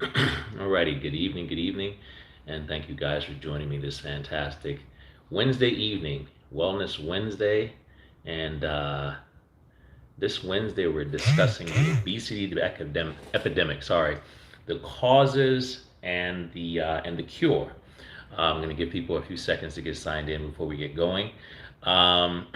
Alrighty, good evening, and thank you guys for joining me this fantastic Wednesday evening, Wellness Wednesday. And this Wednesday, we're discussing the epidemic. Sorry, the causes and the cure. I'm going to give people a few seconds to get signed in before we get going. Um,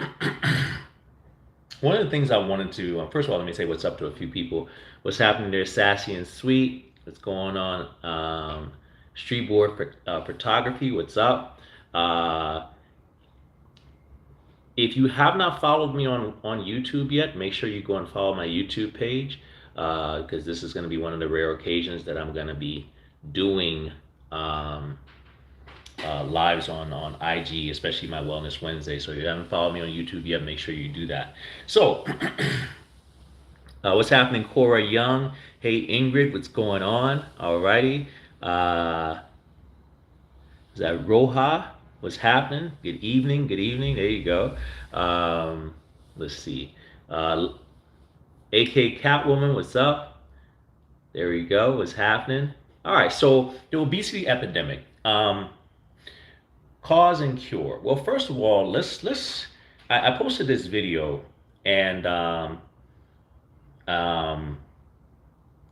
One of the things I wanted to, first of all, let me say what's up to a few people. What's happening there, Sassy and Sweet? What's going on? Photography, what's up? Uh, if you have not followed me on YouTube yet, make sure you go and follow my YouTube page because this is going to be one of the rare occasions that I'm going to be doing um, lives on IG, especially my Wellness Wednesday. So if you haven't followed me on YouTube yet, make sure you do that. So what's happening, Cora Young? Hey, Ingrid, what's going on? Alrighty. Uh, is that Roja? What's happening? Good evening. Good evening. There you go. Let's see. Uh, AK Catwoman, what's up? There we go. What's happening? All right. So the obesity epidemic, cause and cure. Well, first of all, let's. I posted this video, and um,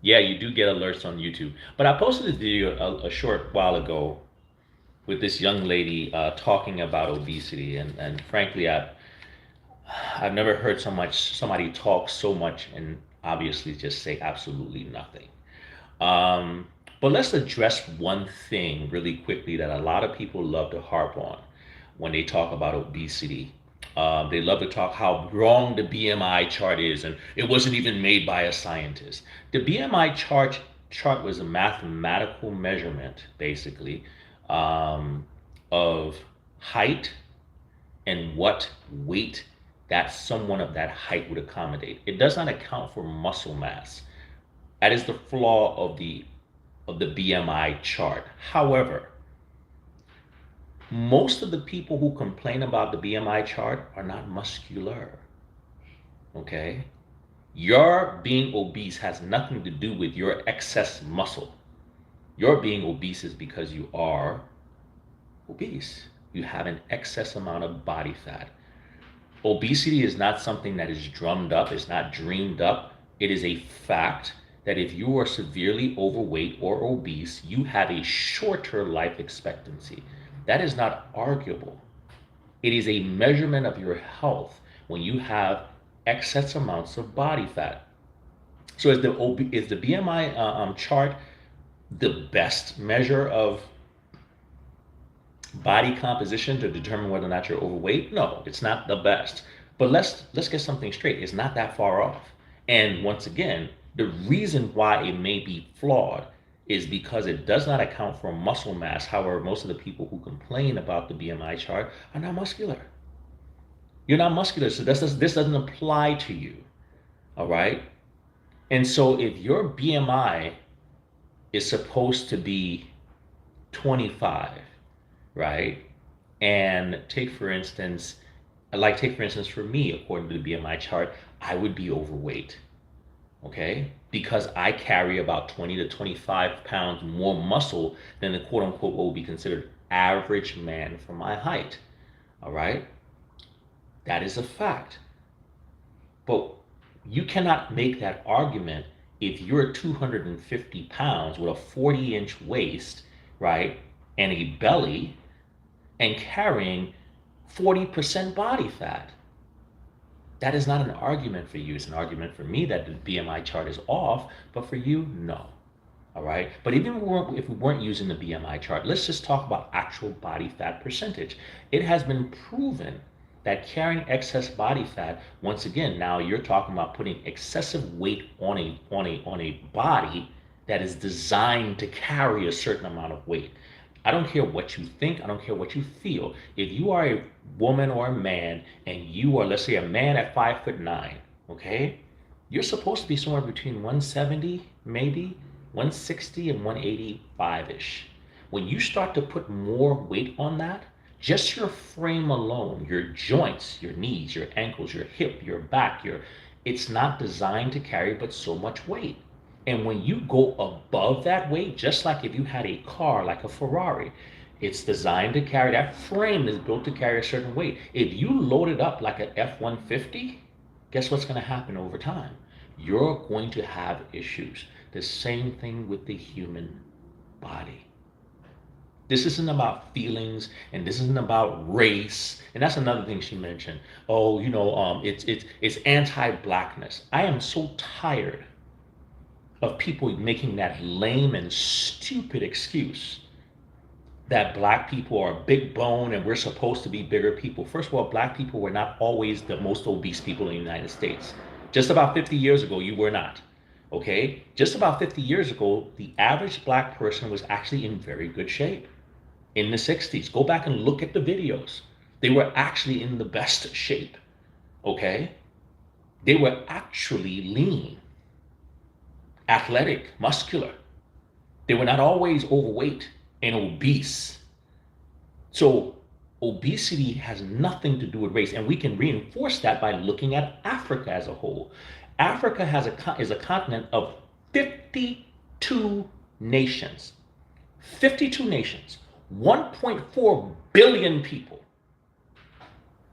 yeah, you do get alerts on YouTube. But I posted this video a short while ago with this young lady talking about obesity, and frankly, I've never heard somebody talk so much and obviously just say absolutely nothing. Um, but let's address one thing really quickly that a lot of people love to harp on when they talk about obesity. They love to talk how wrong the BMI chart is, and it wasn't even made by a scientist. The BMI chart was a mathematical measurement, basically, um, of height and what weight that someone of that height would accommodate. It does not account for muscle mass. That is the flaw of the BMI chart. However, most of the people who complain about the BMI chart are not muscular. Okay? Your being obese has nothing to do with your excess muscle. Your being obese is because you are obese. You have an excess amount of body fat. Obesity is not something that is drummed up, it's not dreamed up. It is a fact that if you are severely overweight or obese, you have a shorter life expectancy. That is not arguable. It is a measurement of your health when you have excess amounts of body fat. So is the BMI chart the best measure of body composition to determine whether or not you're overweight? No, it's not the best. But let's get something straight. It's not that far off. And once again, the reason why it may be flawed is because it does not account for muscle mass. However, most of the people who complain about the BMI chart are not muscular. You're not muscular, so this doesn't apply to you. All right? And so if your BMI is supposed to be 25, right? And take for instance for me, according to the BMI chart, I would be overweight, okay? Because I carry about 20 to 25 pounds more muscle than the quote unquote what would be considered average man for my height, all right? That is a fact. But you cannot make that argument if you're 250 pounds with a 40-inch waist, right? And a belly and carrying 40% body fat. That is not an argument for you. It's an argument for me that the BMI chart is off, but for you, no. All right. But even if we weren't using the BMI chart, let's just talk about actual body fat percentage. It has been proven that carrying excess body fat, once again, now you're talking about putting excessive weight on a body that is designed to carry a certain amount of weight. I don't care what you think. I don't care what you feel. If you are a woman or a man and you are, let's say, a man at 5'9", okay, you're supposed to be somewhere between 170, maybe 160 and 185-ish. When you start to put more weight on that, just your frame alone, your joints, your knees, your ankles, your hip, your back, it's not designed to carry but so much weight. And when you go above that weight, just like if you had a car like a Ferrari, it's designed to carry, that frame is built to carry a certain weight. If you load it up like an F-150, guess what's going to happen over time? You're going to have issues. The same thing with the human body. This isn't about feelings, and this isn't about race. And that's another thing she mentioned. Oh, it's anti-blackness. I am so tired of people making that lame and stupid excuse that black people are big bone and we're supposed to be bigger people. First of all, black people were not always the most obese people in the United States. Just about 50 years ago, you were not. Okay? Just about 50 years ago, the average black person was actually in very good shape. In the 60s, go back and look at the videos. They were actually in the best shape. Okay? They were actually lean, athletic, muscular. They were not always overweight and obese. So obesity has nothing to do with race, and we can reinforce that by looking at Africa as a whole. Africa is a continent of 52 nations. 52 nations, 1.4 billion people.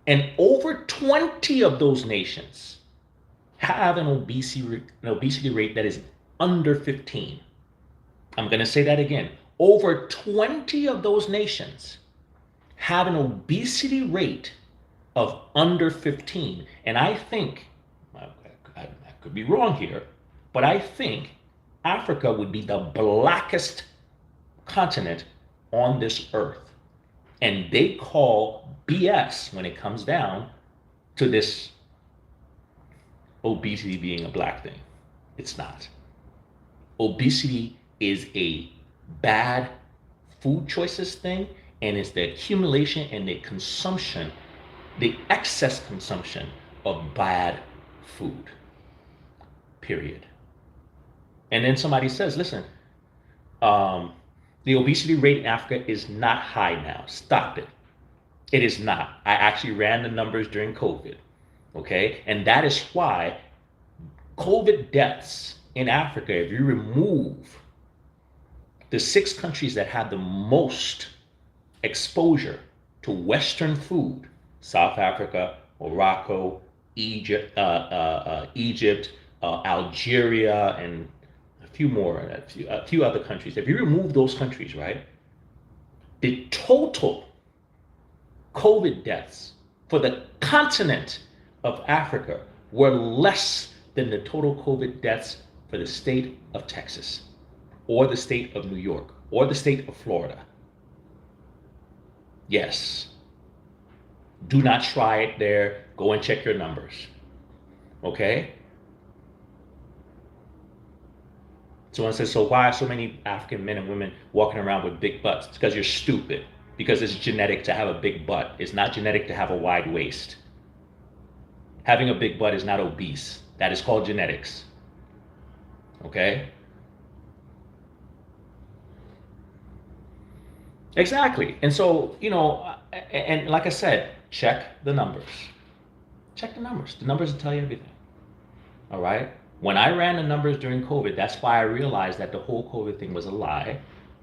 And over 20 of those nations have an obesity rate that is under 15. I'm going to say that again. Over 20 of those nations have an obesity rate of under 15. And I think, I could be wrong here, but I think Africa would be the blackest continent on this earth. And they call BS when it comes down to this obesity being a black thing. It's not. Obesity is a bad food choices thing, and it's the accumulation and the consumption, the excess consumption of bad food. Period. And then somebody says, listen, the obesity rate in Africa is not high now. Stop it. It is not. I actually ran the numbers during COVID. Okay? And that is why COVID deaths in Africa, if you remove the 6 countries that have the most exposure to Western food, South Africa, Morocco, Egypt, Algeria, and a few other countries. If you remove those countries, right, the total COVID deaths for the continent of Africa were less than the total COVID deaths for the state of Texas, or the state of New York, or the state of Florida. Yes. Do not try it there. Go and check your numbers. Okay? Someone says, so why are so many African men and women walking around with big butts? It's because you're stupid. Because it's genetic to have a big butt. It's not genetic to have a wide waist. Having a big butt is not obese. That is called genetics. Okay? Exactly. And so, and like I said, check the numbers. Check the numbers. The numbers will tell you everything. All right? When I ran the numbers during COVID, that's why I realized that the whole COVID thing was a lie,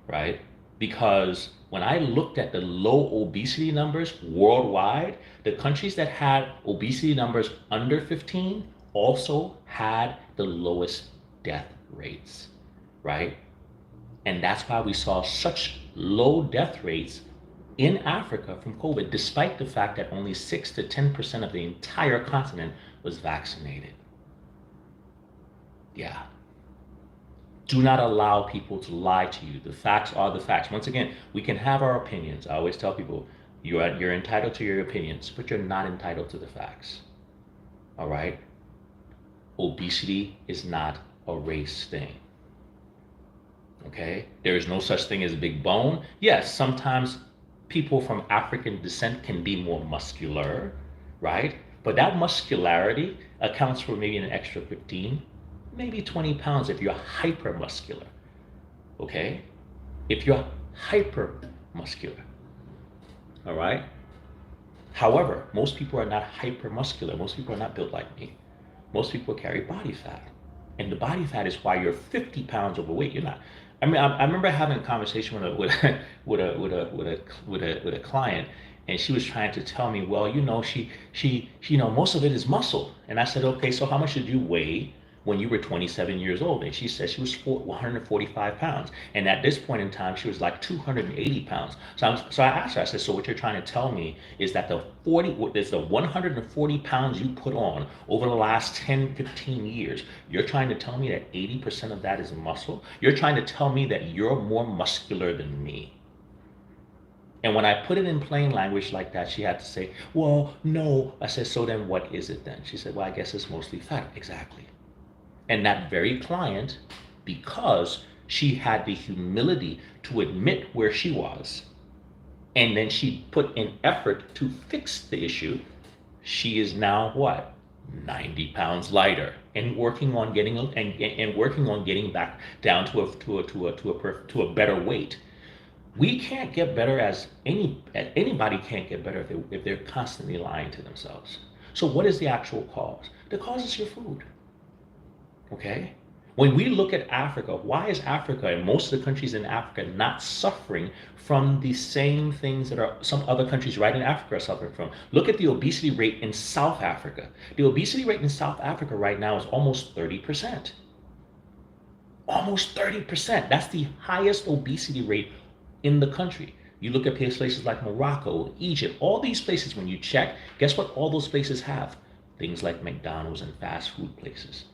right? Because when I looked at the low obesity numbers worldwide, the countries that had obesity numbers under 15 also had the lowest death rates, right? And that's why we saw such low death rates in Africa from COVID, despite the fact that only 6 to 10% of the entire continent was vaccinated. Yeah. Do not allow people to lie to you. The facts are the facts. Once again, we can have our opinions. I always tell people, you're entitled to your opinions, but you're not entitled to the facts. All right? Obesity is not a race thing. Okay? There is no such thing as big bone. Yes, sometimes people from African descent can be more muscular, right? But that muscularity accounts for maybe an extra 15, maybe 20 pounds if you're hypermuscular. Okay? If you're hypermuscular. All right? However, most people are not hypermuscular. Most people are not built like me. Most people carry body fat. And the body fat is why you're 50 pounds overweight. You're not. I mean, I remember having a conversation with a with a client, and she was trying to tell me, well, most of it is muscle. And I said, okay, so how much did you weigh when you were 27 years old? And she said she was 145 pounds. And at this point in time, she was like 280 pounds. So I asked her, I said, so what you're trying to tell me is that there's the 140 pounds you put on over the last 10, 15 years. You're trying to tell me that 80% of that is muscle? You're trying to tell me that you're more muscular than me? And when I put it in plain language like that, she had to say, well, no. I said, so then what is it then? She said, well, I guess it's mostly fat. Exactly. And that very client, because she had the humility to admit where she was, and then she put in effort to fix the issue, she is now what? 90 pounds lighter and working on getting back down to a better weight. We can't get better anybody can't get better if they're constantly lying to themselves. So what is the actual cause? The cause is your food. Okay? When we look at Africa, why is Africa and most of the countries in Africa not suffering from the same things that are some other countries right in Africa are suffering from? Look at the obesity rate in South Africa. The obesity rate in South Africa right now is almost 30%. Almost 30%. That's the highest obesity rate in the country. You look at places like Morocco, Egypt, all these places, when you check, guess what all those places have? Things like McDonald's and fast food places.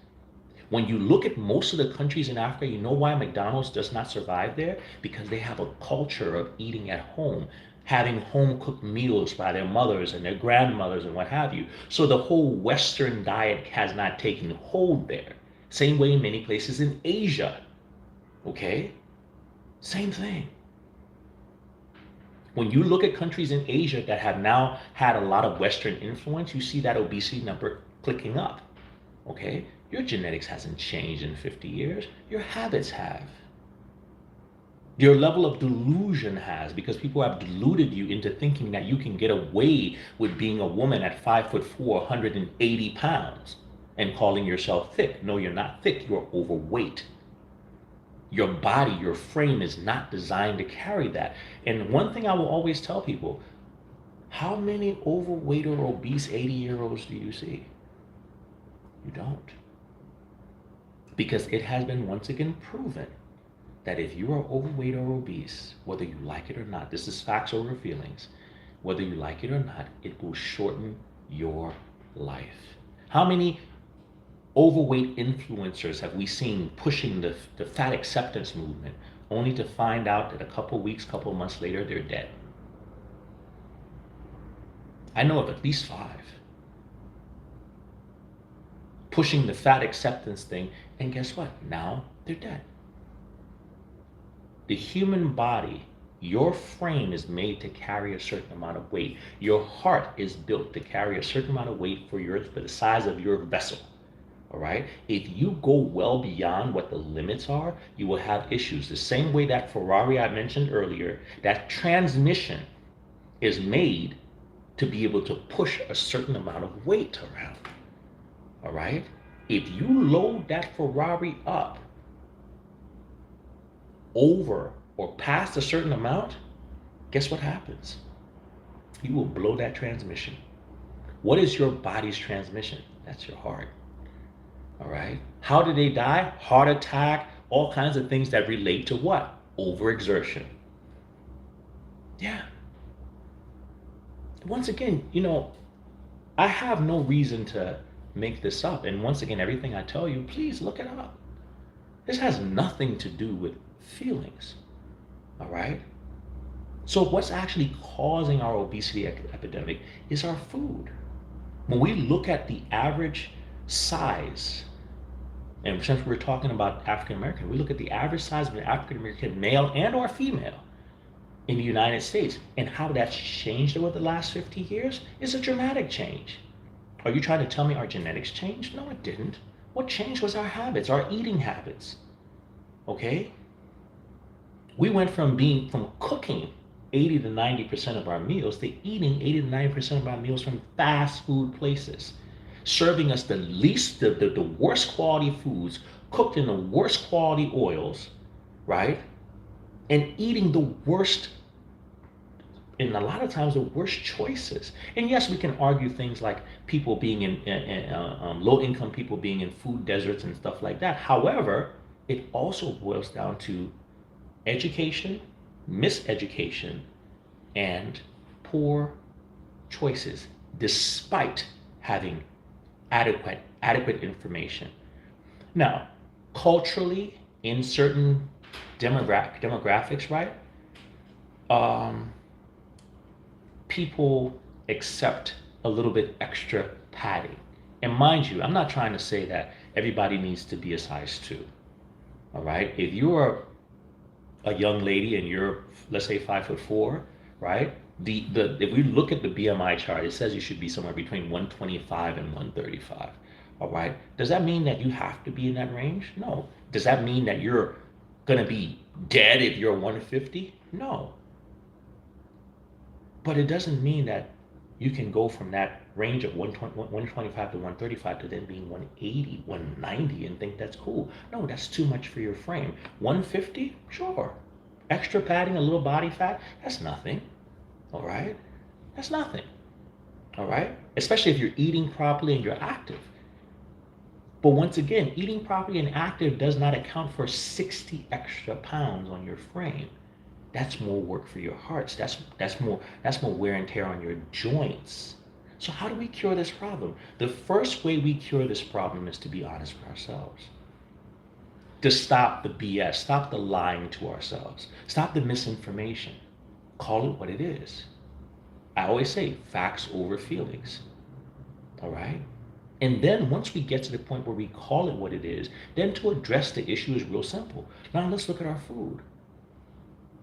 When you look at most of the countries in Africa, you know why McDonald's does not survive there? Because they have a culture of eating at home, having home-cooked meals by their mothers and their grandmothers and what have you. So the whole Western diet has not taken hold there. Same way in many places in Asia. Okay? Same thing. When you look at countries in Asia that have now had a lot of Western influence, you see that obesity number clicking up. Okay? Your genetics hasn't changed in 50 years. Your habits have. Your level of delusion has, because people have deluded you into thinking that you can get away with being a woman at 5'4", 180 pounds and calling yourself thick. No, you're not thick. You're overweight. Your body, your frame is not designed to carry that. And one thing I will always tell people, how many overweight or obese 80-year-olds do you see? You don't. Because it has been once again proven that if you are overweight or obese, whether you like it or not, this is facts over feelings, whether you like it or not, it will shorten your life. How many overweight influencers have we seen pushing the fat acceptance movement, only to find out that a couple weeks, couple months later, they're dead? I know of at least 5. Pushing the fat acceptance thing, and guess what? Now they're dead. The human body, your frame is made to carry a certain amount of weight. Your heart is built to carry a certain amount of weight for the size of your vessel. All right? If you go well beyond what the limits are, you will have issues. The same way that Ferrari I mentioned earlier, that transmission is made to be able to push a certain amount of weight around. All right? If you load that Ferrari up over or past a certain amount, guess what happens? You will blow that transmission. What is your body's transmission? That's your heart. All right? How did they die? Heart attack, all kinds of things that relate to what? Overexertion. Yeah. Once again, I have no reason to make this up. And once again, everything I tell you, please look it up. This has nothing to do with feelings. All right? So what's actually causing our obesity epidemic is our food. When we look at the average size, and since we're talking about African American, we look at the average size of an African American male and or female in the United States and how that's changed over the last 50 years is a dramatic change. Are you trying to tell me our genetics changed? No, it didn't. What changed was our habits, our eating habits. Okay? We went from cooking 80 to 90% of our meals to eating 80 to 90% of our meals from fast food places. serving us the worst quality foods, cooked in the worst quality oils, right? And eating the worst, and a lot of times the worst choices. And yes, we can argue things like people being in low income people being in food deserts and stuff like that. However, it also boils down to education, miseducation, and poor choices, despite having adequate information. Now, culturally, in certain demographics, right? Um, People accept a little bit extra padding. And mind you, I'm not trying to say that everybody needs to be a size 2. All right? If you're a young lady and you're, let's say, 5'4", right? The if we look at the BMI chart, it says you should be somewhere between 125 and 135. All right? Does that mean that you have to be in that range? No. Does that mean that you're gonna be dead if you're 150? No. But it doesn't mean that you can go from that range of 125 to 135 to then being 180, 190 and think that's cool. No, that's too much for your frame. 150? Sure. Extra padding, a little body fat, that's nothing. All right? That's nothing. All right? Especially if you're eating properly and you're active. But once again, eating properly and active does not account for 60 extra pounds on your frame. That's more work for your hearts. That's more wear and tear on your joints. So how do we cure this problem? The first way we cure this problem is to be honest with ourselves. To stop the BS, stop the lying to ourselves, stop the misinformation. Call it what it is. I always say facts over feelings. All right? And then once we get to the point where we call it what it is, then to address the issue is real simple. Now let's look at our food.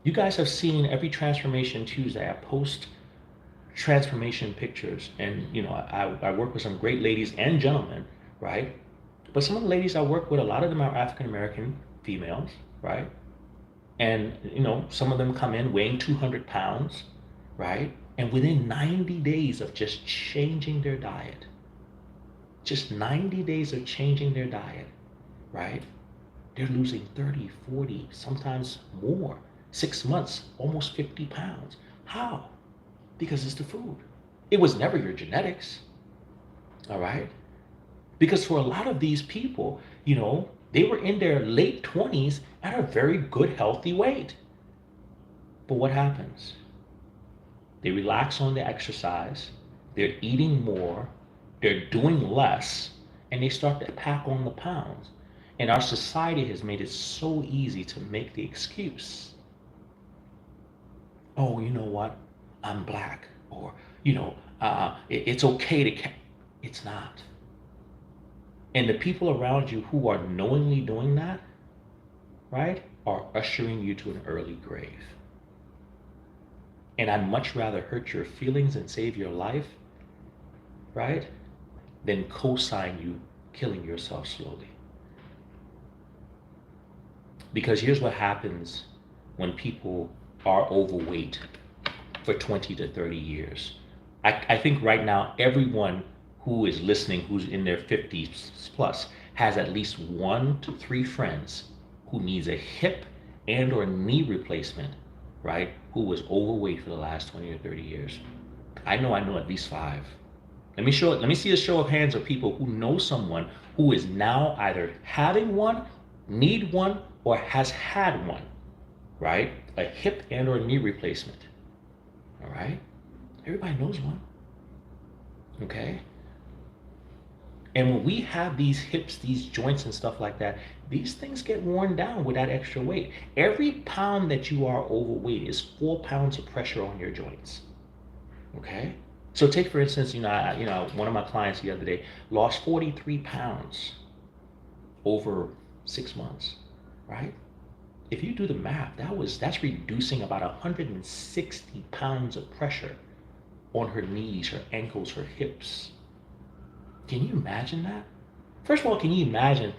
You guys have seen every Transformation Tuesday. I post transformation pictures, and I work with some great ladies and gentlemen, right? But some of the ladies I work with, a lot of them are African American females, right? And some of them come in weighing 200 pounds, right? And within 90 days of just changing their diet, just 90 days of changing their diet, right? They're losing 30, 40, sometimes more. 6 months, almost 50 pounds. How? Because it's the food. It was never your genetics. All right? Because for a lot of these people, they were in their late 20s at a very good, healthy weight. But what happens? They relax on the exercise, they're eating more, they're doing less, and they start to pack on the pounds. And our society has made it so easy to make the excuse. Oh, you know what? I'm black. Or, it's okay to. It's not. And the people around you who are knowingly doing that, right, are ushering you to an early grave. And I'd much rather hurt your feelings and save your life, right, than co-sign you killing yourself slowly. Because here's what happens when people are overweight for 20 to 30 years. I think right now everyone who is listening who's in their 50s plus has at least 1 to 3 friends who needs a hip and or knee replacement, right, who was overweight for the last 20 or 30 years. I know at least 5. Let me see a show of hands of people who know someone who is now either having one, need one, or has had one, right? A hip and or knee replacement. All right? Everybody knows one. Okay? And when we have these hips, these joints and stuff like that, these things get worn down with that extra weight. Every pound that you are overweight is 4 pounds of pressure on your joints. Okay? So take for instance, one of my clients the other day lost 43 pounds over 6 months, right? If you do the math, that's reducing about 160 pounds of pressure on her knees, her ankles, her hips. Can you imagine that? First of all, can you imagine,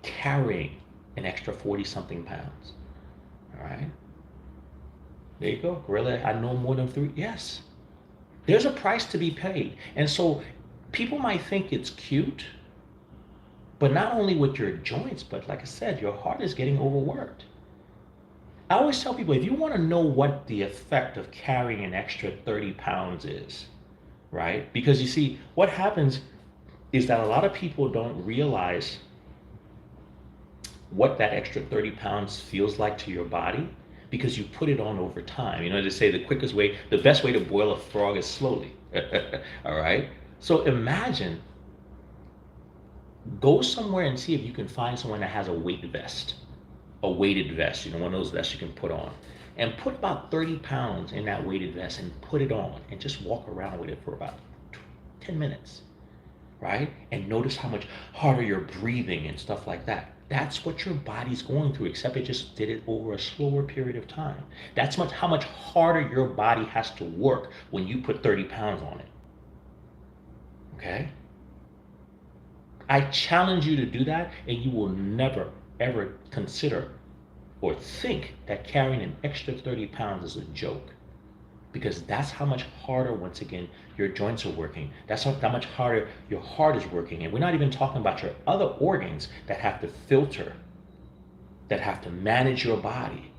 carrying an extra 40 something pounds? All right. There you go. Gorilla, I know more than 3. Yes. There's a price to be paid. And so people might think it's cute, but not only with your joints, but like I said, your heart is getting overworked. I always tell people, if you want to know what the effect of carrying an extra 30 pounds is, right? Because you see, what happens is that a lot of people don't realize what that extra 30 pounds feels like to your body because you put it on over time. You know, they say the quickest way, the best way to boil a frog is slowly. All right. So imagine, go somewhere and see if you can find someone that has a weighted vest, you know, one of those vests you can put on, and put about 30 pounds in that weighted vest and put it on and just walk around with it for about 10 minutes, right? And notice how much harder you're breathing and stuff like that. That's what your body's going through, except it just did it over a slower period of time. That's how much harder your body has to work when you put 30 pounds on it. Okay? I challenge you to do that, and you will never, ever consider or think that carrying an extra 30 pounds is a joke. Because that's how much harder, once again, your joints are working. That's how much harder your heart is working. And we're not even talking about your other organs that have to filter, that have to manage your body,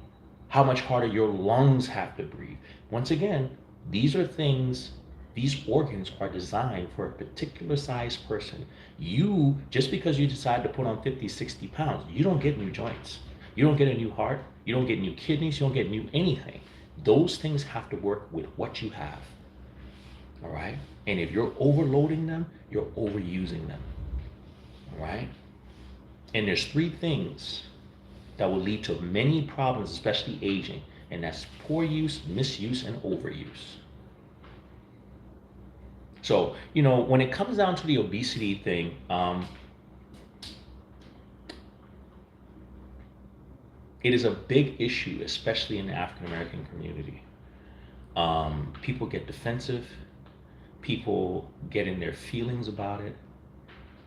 how much harder your lungs have to breathe. Once again, these are things, these organs are designed for a particular size person. You, just because you decide to put on 50, 60 pounds, you don't get new joints. You don't get a new heart. You don't get new kidneys. You don't get new anything. Those things have to work with what you have. All right? And if you're overloading them, you're overusing them. All right? And there's three things that will lead to many problems, especially aging, and that's poor use, misuse, and overuse. So, you know, when it comes down to the obesity thing, it is a big issue, especially in the African American community. People get defensive. People get in their feelings about it.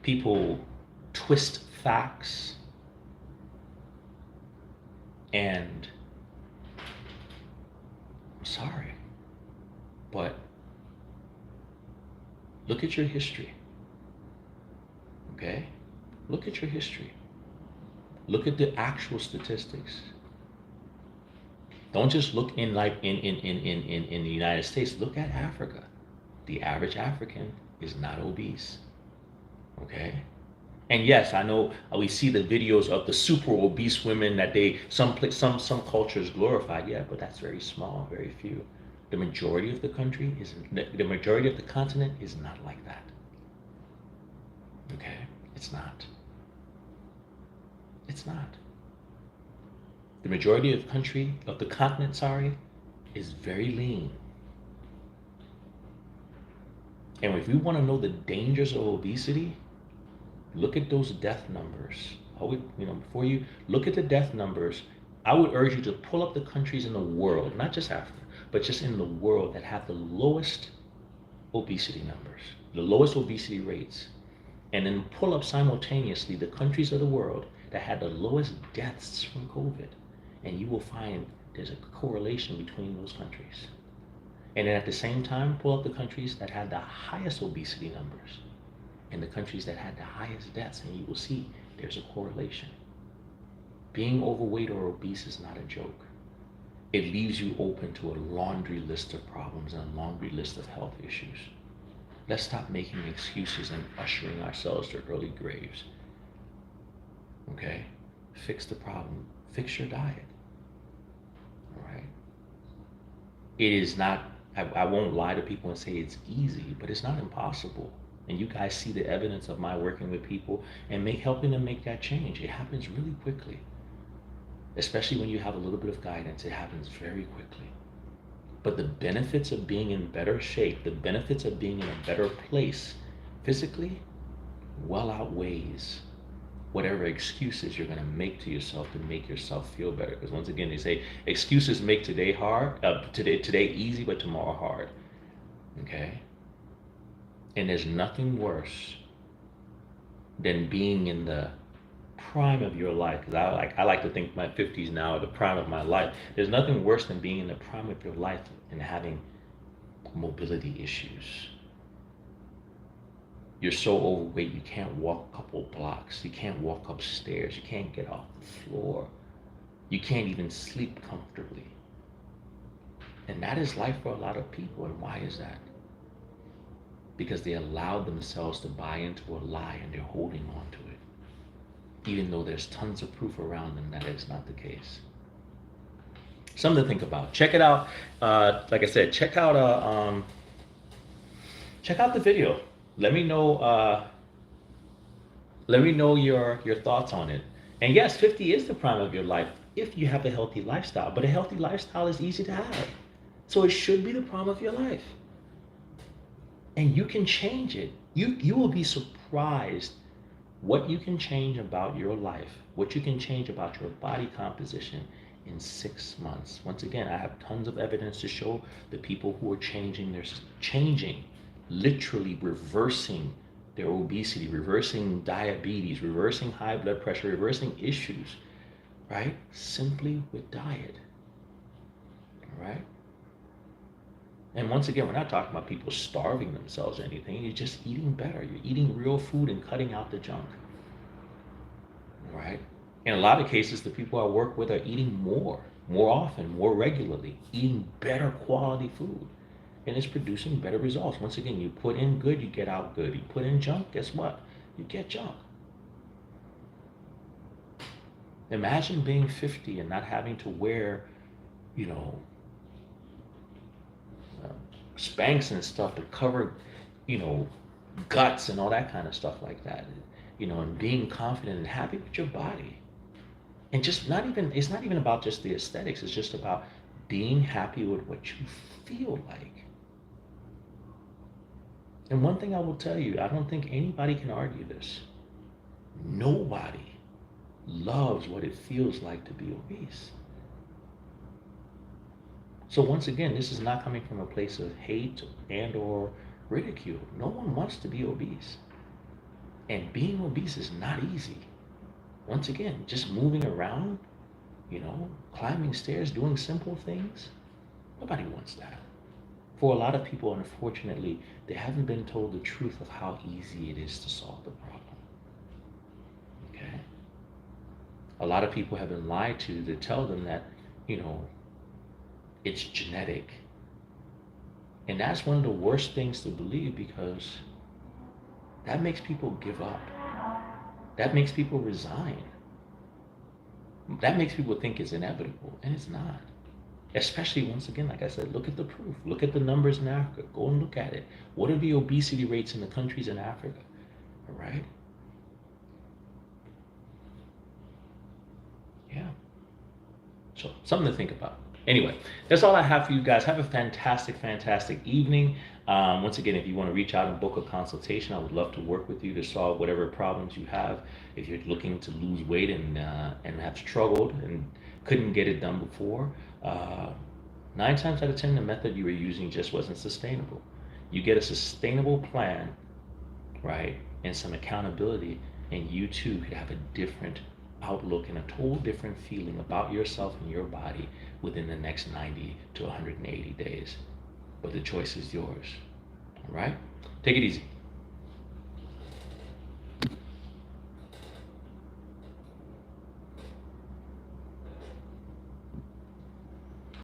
People twist facts. And I'm sorry, but look at your history. Okay? Look at your history. Look at the actual statistics. Don't just look in like in the United States. Look at Africa. The average African is not obese. Okay? And yes, I know we see the videos of the super obese women that some cultures glorify. Yeah, but that's very small, very few. The majority of the country is the majority of the continent is not like that. Okay? It's not. It's not. The majority of the continent, is very lean. And if you want to know the dangers of obesity, look at those death numbers. Before you look at the death numbers, I would urge you to pull up the countries in the world, not just Africa, but just in the world that have the lowest obesity numbers, the lowest obesity rates. And then pull up simultaneously the countries of the world that had the lowest deaths from COVID. And you will find there's a correlation between those countries. And then at the same time, pull up the countries that had the highest obesity numbers and the countries that had the highest deaths, and you will see there's a correlation. Being overweight or obese is not a joke. It leaves you open to a laundry list of problems and a laundry list of health issues. Let's stop making excuses and ushering ourselves to early graves. Okay? Fix the problem. Fix your diet. All right? It is not, I won't lie to people and say it's easy, but it's not impossible. And you guys see the evidence of my working with people and helping them make that change. It happens really quickly. Especially when you have a little bit of guidance, it happens very quickly. But the benefits of being in better shape, the benefits of being in a better place physically, well outweighs whatever excuses you're going to make to yourself to make yourself feel better. Because once again, they say excuses make today hard, today easy, but tomorrow hard. Okay? And there's nothing worse than being in the prime of your life. Because I like to think my 50s now are the prime of my life. There's nothing worse than being in the prime of your life and having mobility issues. You're so overweight you can't walk a couple blocks. You can't walk upstairs. You can't get off the floor. You can't even sleep comfortably. And that is life for a lot of people. And why is that? Because they allowed themselves to buy into a lie and they're holding on to it, even though there's tons of proof around them that is not the case. Something to think about. Check it out. Like I said, check out the video. Let me know. Let me know your thoughts on it. And yes, 50 is the prime of your life if you have a healthy lifestyle. But a healthy lifestyle is easy to have, so it should be the prime of your life. And you can change it. You will be surprised what you can change about your life, what you can change about your body composition in 6 months. Once again, I have tons of evidence to show the people who are changing, literally reversing their obesity, reversing diabetes, reversing high blood pressure, reversing issues, right? Simply with diet, all right? And once again, we're not talking about people starving themselves or anything. You're just eating better. You're eating real food and cutting out the junk, all right? In a lot of cases, the people I work with are eating more often, more regularly, eating better quality food. And it's producing better results. Once again, you put in good, you get out good. You put in junk, guess what? You get junk. Imagine being 50 and not having to wear, you know, Spanx and stuff to cover, you know, guts and all that kind of stuff like that. You know, and being confident and happy with your body. And just it's not even about just the aesthetics. It's just about being happy with what you feel like. And one thing I will tell you, I don't think anybody can argue this. Nobody loves what it feels like to be obese. So once again, this is not coming from a place of hate and or ridicule. No one wants to be obese. And being obese is not easy. Once again, just moving around, you know, climbing stairs, doing simple things, nobody wants that. For a lot of people, unfortunately, they haven't been told the truth of how easy it is to solve the problem. Okay? A lot of people have been lied to tell them that, you know, it's genetic. And that's one of the worst things to believe, because that makes people give up. That makes people resign. That makes people think it's inevitable, and it's not. Especially, once again, like I said, look at the proof. Look at the numbers in Africa. Go and look at it. What are the obesity rates in the countries in Africa? All right? Yeah. So, something to think about. Anyway, that's all I have for you guys. Have a fantastic, fantastic evening. Once again, if you want to reach out and book a consultation, I would love to work with you to solve whatever problems you have. If you're looking to lose weight and have struggled and couldn't get it done before, 9 times out of 10, the method you were using just wasn't sustainable. You get a sustainable plan, right, and some accountability, and you too could have a different outlook and a total different feeling about yourself and your body within the next 90 to 180 days. But the choice is yours. All right? Take it easy.